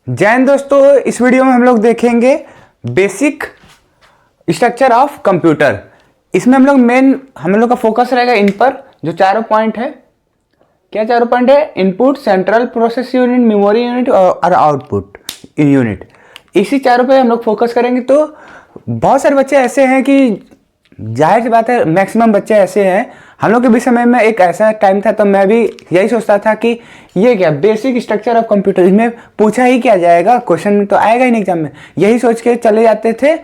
जय हिंद दोस्तों, इस वीडियो में हम लोग देखेंगे बेसिक स्ट्रक्चर ऑफ कंप्यूटर। इसमें हम लोग का फोकस रहेगा इन पर जो चारों पॉइंट है। क्या चारों पॉइंट है? Input, central process unit, memory unit और आउटपुट यूनिट। इसी चारों पे हम लोग फोकस करेंगे। तो बहुत सारे बच्चे ऐसे हैं कि जाहिर सी बात है मैक्सिमम बच्चे ऐसे हैं। हम लोग के भी समय में एक ऐसा टाइम था तो मैं भी यही सोचता था कि ये क्या बेसिक स्ट्रक्चर ऑफ कंप्यूटर, इसमें पूछा ही क्या जाएगा, क्वेश्चन में तो आएगा ही नहीं एग्जाम में, यही सोच के चले जाते थे।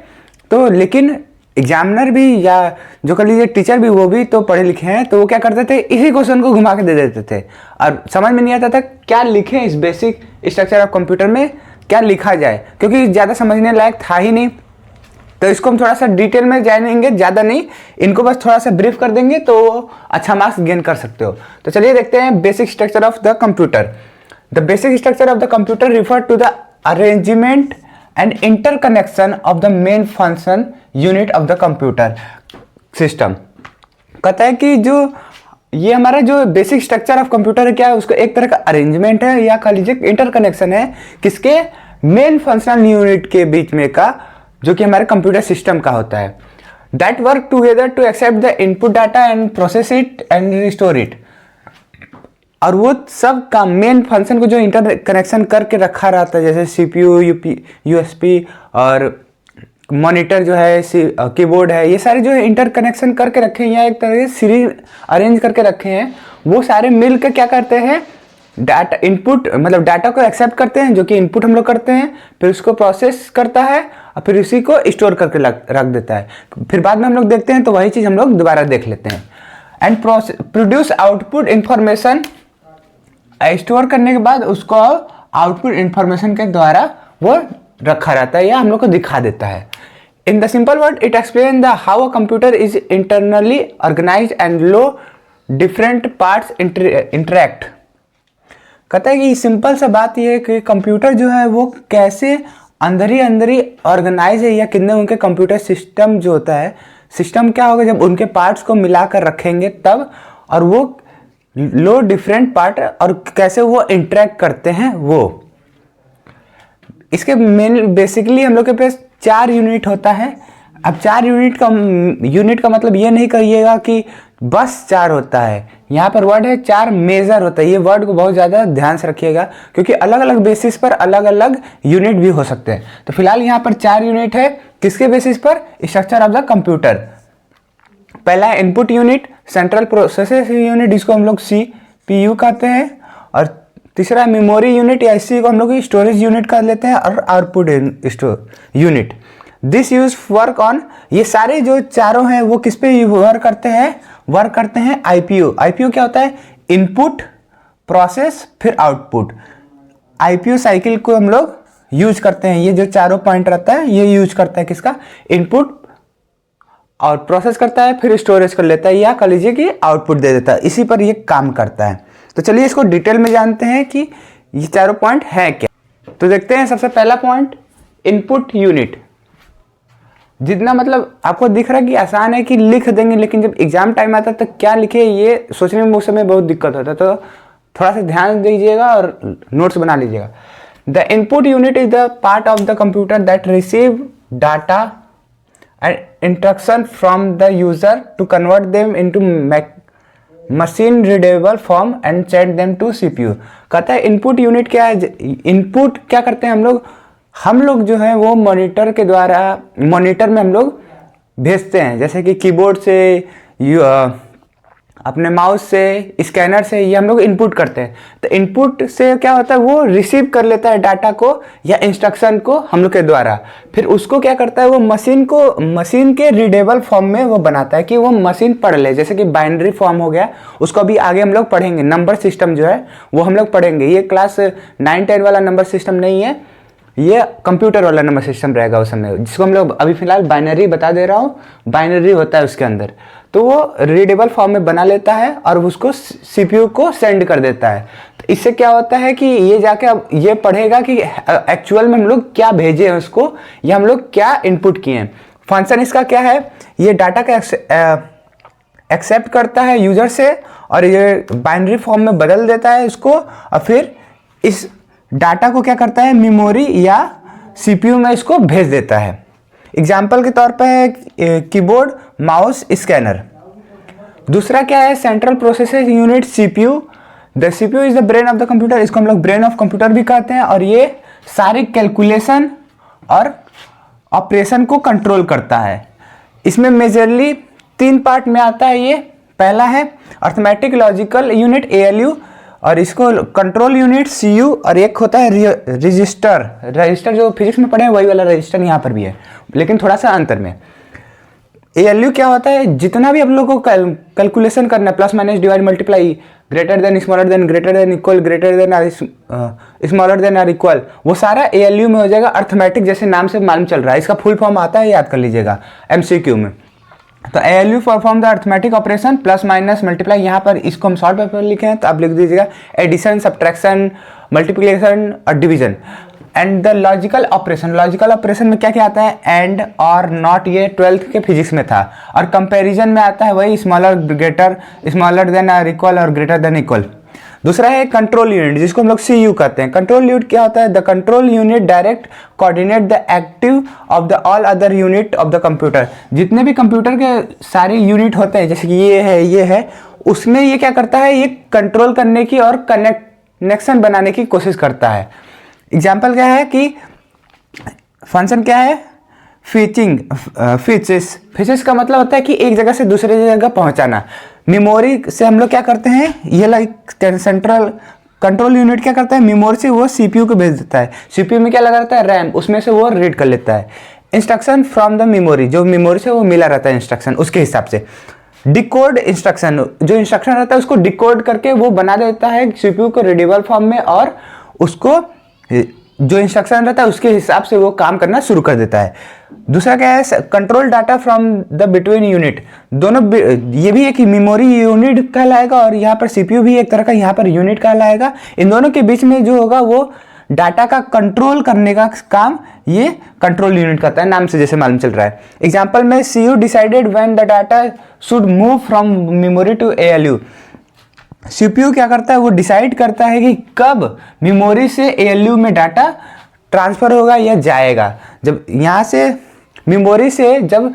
तो लेकिन एग्जामिनर भी या जो कर लीजिए टीचर भी, वो भी तो पढ़े लिखे हैं, तो वो क्या करते थे, इसी क्वेश्चन को घुमा के दे देते थे और समझ में नहीं आता था क्या लिखें इस बेसिक स्ट्रक्चर ऑफ कंप्यूटर में, क्या लिखा जाए, क्योंकि ज़्यादा समझने लायक था ही नहीं। तो इसको हम थोड़ा सा डिटेल में जानेंगे, ज़्यादा नहीं, इनको बस थोड़ा सा ब्रीफ कर देंगे तो अच्छा मार्क्स गेन कर सकते हो। तो चलिए देखते हैं basic structure of the computer. The basic structure of the computer refer to the arrangement and interconnection of the main function unit of the computer system. कहता है कि जो ये हमारा जो बेसिक स्ट्रक्चर ऑफ कंप्यूटर है, क्या है, उसको एक तरह का अरेंजमेंट है या कह लीजिए इंटरकनेक्शन है किसके, मेन फंक्शनल यूनिट के बीच में का, जो कि हमारे कंप्यूटर सिस्टम का होता है। That work together to accept the input data and process it and restore it. और वो सब का मेन फंक्शन को जो इंटर कनेक्शन करके रखा रहता है, जैसे सीपीयू, यूएसपी और मॉनिटर जो है, कीबोर्ड है, ये सारे जो है इंटर कनेक्शन करके रखे हैं या एक तरह से सीरीज अरेंज करके रखे हैं। वो सारे मिल के क्या करते हैं, डाटा इनपुट मतलब डाटा को एक्सेप्ट करते हैं, जो कि इनपुट हम लोग करते हैं, फिर उसको प्रोसेस करता है और फिर उसी को स्टोर करके रख देता है। फिर बाद में हम लोग देखते हैं तो वही चीज़ हम लोग दोबारा देख लेते हैं। And produce output information, store करने के बाद उसको आउटपुट इंफॉर्मेशन के द्वारा वो रखा रहता है या हम लोग को दिखा देता है। In the simple word it explain the how a computer is internally organize and low different parts interact. कहता है कि सिंपल सा बात यह है कि कंप्यूटर जो है वो कैसे अंदर ही ऑर्गेनाइज है, या कितने उनके कंप्यूटर सिस्टम जो होता है, सिस्टम क्या होगा जब उनके पार्ट्स को मिलाकर रखेंगे तब, और वो लो डिफरेंट पार्ट और कैसे वो इंटरेक्ट करते हैं वो। इसके मेन बेसिकली हम लोग के पास 4 यूनिट होता है। अब 4 यूनिट का मतलब ये नहीं करिएगा कि बस 4 होता है, यहाँ पर वर्ड है 4 मेजर होता है। ये वर्ड को बहुत ज़्यादा ध्यान से रखिएगा क्योंकि अलग अलग बेसिस पर अलग अलग यूनिट भी हो सकते हैं। तो फिलहाल यहाँ पर 4 यूनिट है, किसके बेसिस पर, स्ट्रक्चर ऑफ द कंप्यूटर। पहला है input unit, central process unit, जिसको हम लोग सीपीयू कहते हैं, और तीसरा मेमोरी यूनिट या इसी को हम लोग स्टोरेज यूनिट कर लेते हैं, और output unit. This use work on, ये सारे जो चारों हैं वो किस पे वर्क करते हैं आईपीयू। आईपीयू क्या होता है, इनपुट, प्रोसेस, फिर आउटपुट। आईपीयू साइकिल को हम लोग यूज करते हैं। ये जो चारों पॉइंट रहता है ये यूज करता है किसका, इनपुट, और प्रोसेस करता है, फिर स्टोरेज कर लेता है, या कह लीजिए कि आउटपुट दे देता है। इसी पर ये काम करता है। तो चलिए इसको डिटेल में जानते हैं कि ये चारों पॉइंट है क्या। तो देखते हैं सबसे पहला पॉइंट, इनपुट यूनिट। जितना मतलब आपको दिख रहा है कि आसान है कि लिख देंगे, लेकिन जब एग्जाम टाइम आता है तो क्या लिखे ये सोचने में उस समय बहुत दिक्कत होता है। तो थोड़ा सा ध्यान दीजिएगा और नोट्स बना लीजिएगा। The input unit is the part of the computer that receive data and instruction from the user to convert them into machine readable form and send them to CPU. कहता है इनपुट यूनिट क्या है। Input क्या करते हैं हम लोग जो है वो मॉनिटर के द्वारा, मॉनिटर में हम लोग भेजते हैं, जैसे कि कीबोर्ड से, अपने माउस से, स्कैनर से, ये हम लोग इनपुट करते हैं। तो इनपुट से क्या होता है, वो रिसीव कर लेता है डाटा को या इंस्ट्रक्शन को हम लोग के द्वारा, फिर उसको क्या करता है, वो मशीन के रीडेबल फॉर्म में वो बनाता है कि वो मशीन पढ़ ले। जैसे कि बाइनरी फॉर्म हो गया, उसको अभी आगे हम लोग पढ़ेंगे। नंबर सिस्टम जो है वो हम लोग पढ़ेंगे। ये क्लास 9-10 वाला नंबर सिस्टम नहीं है, ये कंप्यूटर वाला नंबर सिस्टम रहेगा उस समय, जिसको हम लोग अभी फिलहाल बाइनरी बता दे रहा हूँ। बाइनरी होता है उसके अंदर, तो वो रीडेबल फॉर्म में बना लेता है और उसको सीपीयू को सेंड कर देता है। तो इससे क्या होता है कि ये जाके अब ये पढ़ेगा कि एक्चुअल में हम लोग क्या भेजे हैं उसको, या हम लोग क्या इनपुट किए हैं। फंक्शन इसका क्या है, ये डाटा का एक्सेप्ट करता है यूजर से और ये बाइनरी फॉर्म में बदल देता है इसको, और फिर इस डाटा को क्या करता है, मेमोरी या सीपीयू में इसको भेज देता है। एग्जाम्पल के तौर पर है कीबोर्ड, माउस, स्कैनर। दूसरा क्या है, central processing unit CPU. The CPU is the brain of the computer, इसको हम लोग ब्रेन ऑफ कंप्यूटर भी कहते हैं, और ये सारी कैलकुलेशन और ऑपरेशन को कंट्रोल करता है। इसमें मेजरली 3 पार्ट में आता है ये। पहला है अर्थमेटिक लॉजिकल यूनिट एएलयू, और इसको कंट्रोल यूनिट सीयू, और एक होता है रजिस्टर। रजिस्टर जो फिजिक्स में पढ़े हैं वही वाला रजिस्टर यहाँ पर भी है, लेकिन थोड़ा सा अंतर में। एएलयू क्या होता है, जितना भी आप लोगों को कैलकुलेशन करना है, plus minus divide multiply, greater than smaller than greater than equal, greater than smaller than और इक्वल, वो सारा एएलयू में हो जाएगा। अर्थमेटिक जैसे नाम से मालूम चल रहा है, इसका फुल फॉर्म आता है, याद कर लीजिएगा एमसीक्यू में। तो ALU perform the arithmetic operation, plus minus multiply. यहाँ पर इसको हम शॉर्ट पेपर लिखे हैं तो आप लिख दीजिएगा एडिशन, सब्ट्रैक्शन, मल्टीप्लिकेशन और division. And the logical operation, logical operation में क्या क्या आता है, एंड और नॉट, ये 12th के फिजिक्स में था। और कंपैरिजन में आता है वही स्मॉलर ग्रेटर, स्मॉलर देन और इक्वल, और ग्रेटर देन इक्वल। दूसरा है कंट्रोल यूनिट, जिसको हम लोग सीयू कहते हैं। कंट्रोल यूनिट क्या होता है, the control unit direct coordinate the active of the all other unit of the computer. जितने भी कंप्यूटर के सारे यूनिट होते हैं, जैसे कि ये है, उसमें ये क्या करता है, ये कंट्रोल करने की और कनेक्शन बनाने की कोशिश करता है। एग्जाम्पल क्या है कि फंक्शन क्या है, फीचर्स का मतलब होता है कि एक जगह से दूसरे जगह पहुंचाना। मेमोरी से हम लोग क्या करते हैं, ये लाइक सेंट्रल कंट्रोल यूनिट क्या करता है, मेमोरी से वो सीपीयू को भेज देता है। सीपीयू में क्या लगा रहता है, रैम, उसमें से वो रीड कर लेता है। इंस्ट्रक्शन फ्रॉम द मेमोरी, जो मेमोरी से वो मिला रहता है इंस्ट्रक्शन, उसके हिसाब से। डिकोड इंस्ट्रक्शन, जो इंस्ट्रक्शन रहता है उसको डिकोड करके वो बना देता है सीपीयू को रीडेबल फॉर्म में, और उसको जो इंस्ट्रक्शन रहता है उसके हिसाब से वो काम करना शुरू कर देता है। दूसरा क्या है, control data from the between unit. दोनों, ये भी एक मेमोरी यूनिट कहलाएगा, और यहाँ पर सीपीयू भी एक तरह का यहाँ पर यूनिट कहलाएगा। इन दोनों के बीच में जो होगा वो डाटा का कंट्रोल करने का काम ये कंट्रोल यूनिट करता है, नाम से जैसे मालूम चल रहा है। एग्जाम्पल में CU decided when the data should move from memory to ALU. CPU क्या करता है, वो डिसाइड करता है कि कब मेमोरी से एएलयू में डाटा ट्रांसफर होगा या जाएगा। जब यहाँ से मेमोरी से जब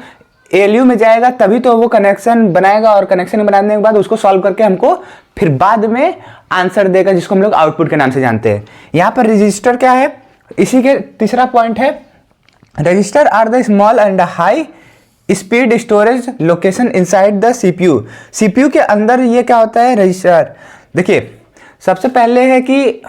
एएलयू में जाएगा तभी तो वो कनेक्शन बनाएगा, और कनेक्शन बनाने के बाद उसको सॉल्व करके हमको फिर बाद में आंसर देगा, जिसको हम लोग आउटपुट के नाम से जानते हैं। यहाँ पर रजिस्टर क्या है, इसी के तीसरा पॉइंट है, register are the small and high speed storage location inside the CPU. CPU के अंदर ये क्या होता है, रजिस्टर। देखिए सबसे पहले है कि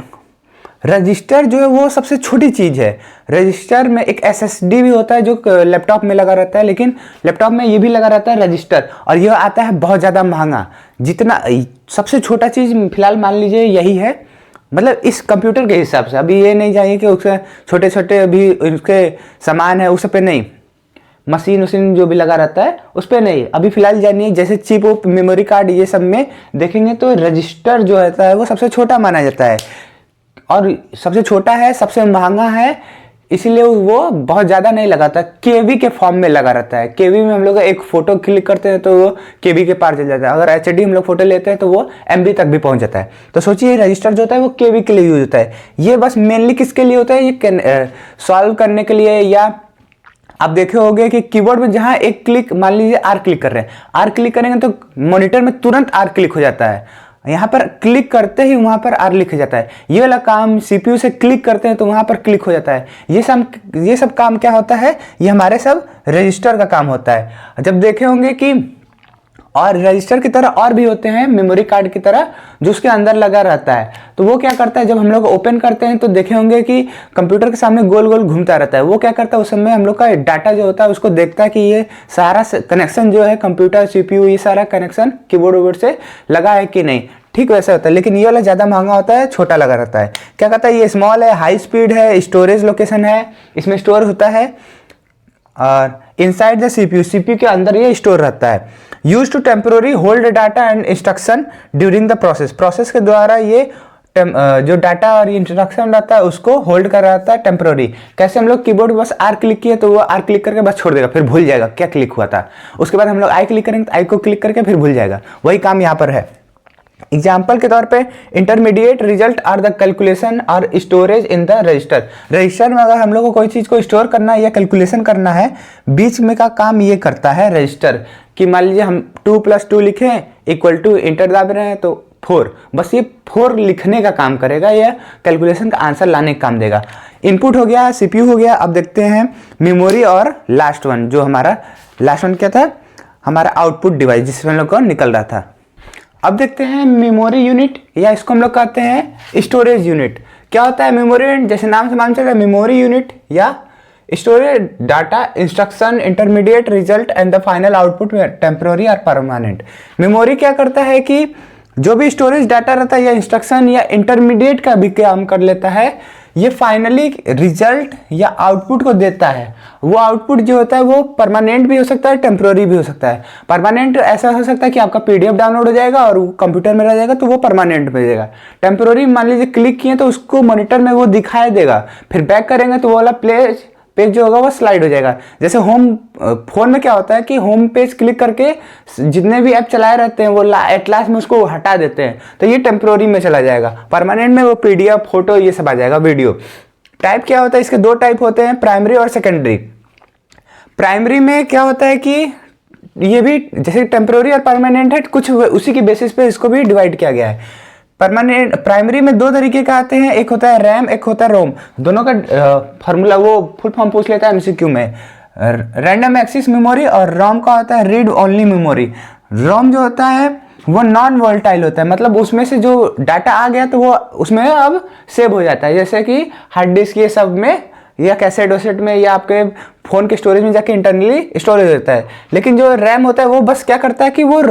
रजिस्टर जो है वो सबसे छोटी चीज़ है। रजिस्टर में एक एसएसडी भी होता है जो लैपटॉप में लगा रहता है, लेकिन लैपटॉप में ये भी लगा रहता है रजिस्टर, और ये आता है बहुत ज़्यादा महंगा। जितना सबसे छोटा चीज़ फिलहाल मान लीजिए यही है, मतलब इस कंप्यूटर के हिसाब से। अभी ये नहीं चाहिए कि उसके छोटे छोटे अभी उसके सामान है उस पर नहीं, मशीन उशीन जो भी लगा रहता है उस पर नहीं, अभी फिलहाल जानिए जैसे चिप उप, मेमोरी कार्ड, ये सब में देखेंगे तो रजिस्टर जो रहता है वो सबसे छोटा माना जाता है, और सबसे छोटा है, सबसे महंगा है, इसीलिए वो बहुत ज़्यादा नहीं लगाता। केवी के फॉर्म में लगा रहता है। केवी में हम लोग एक फ़ोटो क्लिक करते हैं तो वो केवी के पार चल जाता है। अगर एचडी हम लोग फोटो लेते हैं तो वो एमबी तक भी पहुंच जाता है। तो सोचिए रजिस्टर जो होता है वो केवी के लिए यूज होता है। ये बस मेनली किसके लिए होता है, ये सॉल्व करने के लिए, या आप देखे होंगे कि कीबोर्ड में जहां एक क्लिक, मान लीजिए आर क्लिक कर रहे हैं, आर क्लिक करेंगे तो मॉनिटर में तुरंत आर क्लिक हो जाता है। यहाँ पर क्लिक करते ही वहां पर आर लिख जाता है। ये वाला काम सीपीयू से क्लिक करते हैं तो वहां पर क्लिक हो जाता है। ये सब काम क्या होता है, ये हमारे सब रजिस्टर का काम होता है। जब देखे होंगे कि और रजिस्टर की तरह और भी होते हैं मेमोरी कार्ड की तरह जो उसके अंदर लगा रहता है, तो वो क्या करता है, जब हम लोग ओपन करते हैं तो देखे होंगे कि कंप्यूटर के सामने गोल गोल घूमता रहता है। वो क्या करता है, उस समय हम लोग का डाटा जो होता है उसको देखता है कि ये सारा कनेक्शन जो है कंप्यूटर सीपीयू, ये सारा कनेक्शन कीबोर्ड वोर्ड से लगा है कि नहीं। ठीक वैसा होता है, लेकिन ये वाला ज़्यादा महंगा होता है, छोटा लगा रहता है। क्या कहता है, ये स्मॉल है, हाई स्पीड है, स्टोरेज लोकेशन है, इसमें स्टोर होता है, और इनसाइड द सीपीयू, सीपीयू के अंदर ये स्टोर रहता है। Use to temporary hold data and instruction during the process, process के द्वारा ये जो डाटा और इंस्ट्रक्शन रहता है उसको होल्ड कर रहता है टेम्पोररी। कैसे, हम लोग कीबोर्ड बस आर क्लिक किए तो वो आर क्लिक करके बस छोड़ देगा, फिर भूल जाएगा क्या क्लिक हुआ था। उसके बाद हम लोग आई क्लिक करेंगे तो आई को क्लिक करके फिर भूल जाएगा। वही काम यहाँ पर है। एग्जाम्पल के तौर पे intermediate result are the calculation और storage in the register. Register में अगर हम लोग को कोई चीज़ को स्टोर करना है या कैलकुलेशन करना है, बीच में का काम ये करता है रजिस्टर। कि मान लीजिए हम 2 + 2 लिखें इक्वल टू इंटर दाब रहे हैं तो 4, बस ये 4 लिखने का काम करेगा, या कैलकुलेशन का आंसर लाने का काम देगा। इनपुट हो गया, सीपीयू हो गया। अब देखते हैं मेमोरी और लास्ट वन, जो हमारा लास्ट वन क्या था, हमारा आउटपुट डिवाइस जिसमें हम लोग को निकल रहा था। अब देखते हैं मेमोरी यूनिट, या इसको हम लोग कहते हैं स्टोरेज यूनिट। क्या होता है मेमोरी यूनिट? जैसे नाम से मालूम चल रहा है, मेमोरी यूनिट या storage data instruction intermediate result and the final output temporary और परमानेंट। मेमोरी क्या करता है कि जो भी स्टोरेज डाटा रहता है या इंस्ट्रक्शन या इंटरमीडिएट का भी काम कर लेता है, ये फाइनली रिजल्ट या आउटपुट को देता है। वो आउटपुट जो होता है वो परमानेंट भी हो सकता है, टेम्पररी भी हो सकता है। परमानेंट ऐसा हो सकता है कि आपका पीडीएफ डाउनलोड हो जाएगा और वो कंप्यूटर में रह जाएगा तो वो परमानेंट भेजेगा। टेम्पररी मान लीजिए क्लिक किए तो उसको मॉनिटर में वो दिखाई देगा, फिर बैक करेंगे तो वो वाला पेज जो होगा वो स्लाइड हो जाएगा। जैसे होम फोन में क्या होता है कि होम पेज क्लिक करके जितने भी ऐप चलाए रहते हैं वो एट लास्ट में उसको हटा देते हैं, तो ये टेम्पररी में चला जाएगा। परमानेंट में वो पीडीएफ, फोटो ये सब आ जाएगा, वीडियो। टाइप क्या होता है, इसके 2 टाइप होते हैं, प्राइमरी और सेकेंडरी। प्राइमरी में क्या होता है कि ये भी जैसे टेम्पररी और परमानेंट है, कुछ उसी के बेसिस पे इसको भी डिवाइड किया गया है। परमानेंट प्राइमरी में 2 तरीके का आते हैं, एक होता है रैम, एक होता है रोम। दोनों का फार्मूला वो फुल फॉर्म पूछ लेता है एमसीक्यू में। रैंडम एक्सेस मेमोरी और रोम का होता है रीड ओनली मेमोरी। रोम जो होता है वो नॉन वोलेटाइल होता है, मतलब उसमें से जो डाटा आ गया तो वो उसमें अब सेव हो जाता है, जैसे कि हार्ड डिस्क ये सब में या कैसेट वसेट में या आपके फोन के स्टोरेज में जाके इंटरनली स्टोरेज होता है। लेकिन जो रैम होता है वो बस क्या करता है कि वो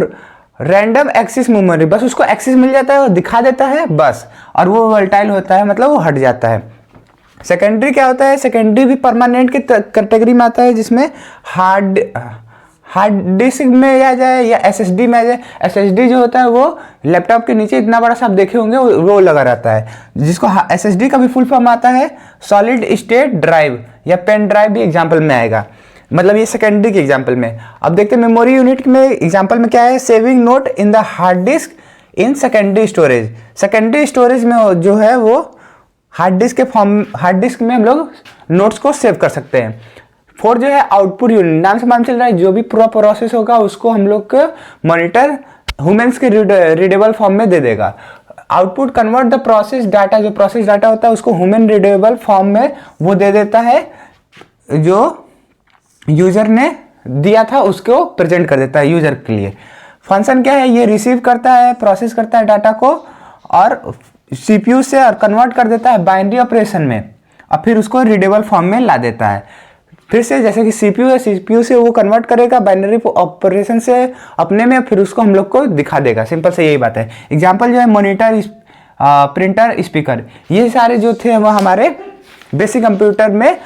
रैंडम एक्सेस मेमोरी, बस उसको एक्सेस मिल जाता है, वो दिखा देता है बस, और वो वोलेटाइल होता है, मतलब वो हट जाता है। सेकेंडरी क्या होता है, सेकेंडरी भी परमानेंट की कैटेगरी में आता है, जिसमें हार्ड डिस्क में आ जाए या एसएसडी में आ जाए। एसएसडी जो होता है वो लैपटॉप के नीचे इतना बड़ा सा आप देखे होंगे वो लगा रहता है, जिसको एसएसडी का भी फुल फॉर्म आता है सॉलिड स्टेट ड्राइव या पेन ड्राइव भी एग्जाम्पल में आएगा, मतलब ये सेकेंडरी के एग्जाम्पल में। अब देखते हैं मेमोरी यूनिट में एग्जाम्पल में क्या है, saving note in the hard disk in secondary storage. Secondary storage में जो है वो हार्ड डिस्क में हम लोग नोट्स को सेव कर सकते हैं। 4 जो है आउटपुट यूनिट, नाम से मालूम चल रहा है जो भी पूरा प्रोसेस होगा उसको हम लोग को मॉनिटर ह्यूमंस के रीडेबल फॉर्म में दे देगा। Output convert the process data, जो प्रोसेस डाटा होता है उसको ह्यूमन रीडेबल फॉर्म में वो दे देता है, जो यूजर ने दिया था उसको प्रेजेंट कर देता है यूजर के लिए। फंक्शन क्या है, ये रिसीव करता है, प्रोसेस करता है डाटा को और सीपीयू से और कन्वर्ट कर देता है बाइनरी ऑपरेशन में, और फिर उसको रीडेबल फॉर्म में ला देता है। फिर से जैसे कि सीपीयू है, सीपीयू से वो कन्वर्ट करेगा बाइनरी ऑपरेशन से अपने में, फिर उसको हम लोग को दिखा देगा। सिंपल से यही बात है। एग्जाम्पल जो है मॉनिटर, प्रिंटर, स्पीकर, ये सारे जो थे वो हमारे बेसिक कंप्यूटर में